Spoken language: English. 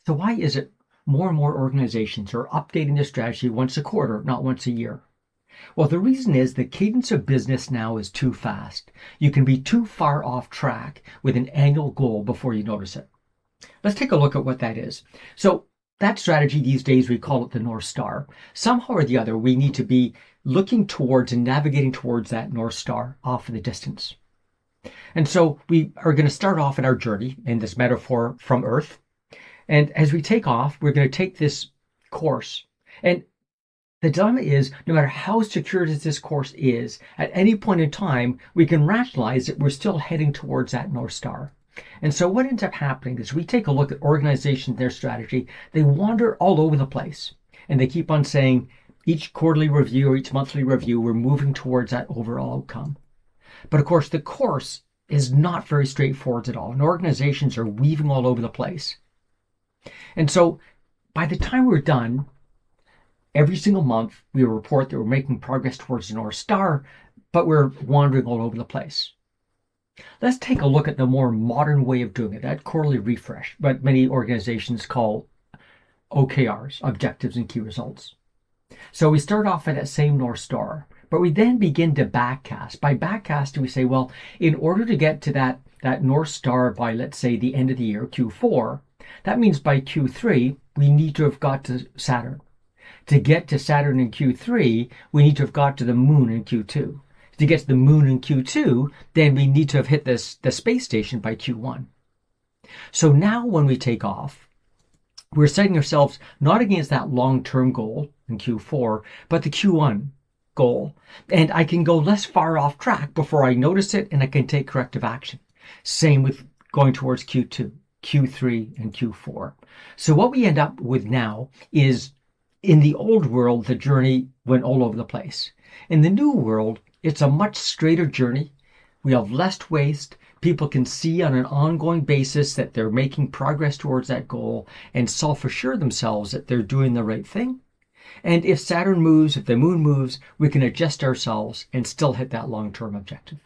So why is it more and more organizations are updating their strategy once a quarter, not once a year? Well, the reason is the cadence of business now is too fast. You can be too far off track with an annual goal before you notice it. Let's take a look at what that is. So that strategy these days, we call it the North Star. Somehow or the other, we need to be looking towards and navigating towards that North Star off in the distance. And so we are going to start off in our journey in this metaphor from Earth. And as we take off, we're going to take this course. And the dilemma is, no matter how secure this course is, at any point in time, we can rationalize that we're still heading towards that North Star. And so what ends up happening is we take a look at organizations, their strategy, they wander all over the place. And they keep on saying, each quarterly review or each monthly review, we're moving towards that overall outcome. But of course, the course is not very straightforward at all. And organizations are weaving all over the place. And so by the time we're done, every single month we will report that we're making progress towards the North Star, but we're wandering all over the place. Let's take a look at the more modern way of doing it, that quarterly refresh, what many organizations call OKRs, objectives and key results. So we start off at that same North Star, but we then begin to backcast. By backcasting, we say, well, in order to get to that North Star by, let's say, the end of the year, Q4, that means by Q3, we need to have got to Saturn. To get to Saturn in Q3, we need to have got to the moon in Q2. To get to the moon in Q2, then we need to have hit the space station by Q1. So now when we take off, we're setting ourselves not against that long-term goal in Q4, but the Q1 goal. And I can go less far off track before I notice it, and I can take corrective action. Same with going towards Q2, Q3, and Q4. So what we end up with now is, in the old world, the journey went all over the place. In the new world, it's a much straighter journey. We have less waste. People can see on an ongoing basis that they're making progress towards that goal and self-assure themselves that they're doing the right thing. And if Saturn moves, if the moon moves, we can adjust ourselves and still hit that long-term objective.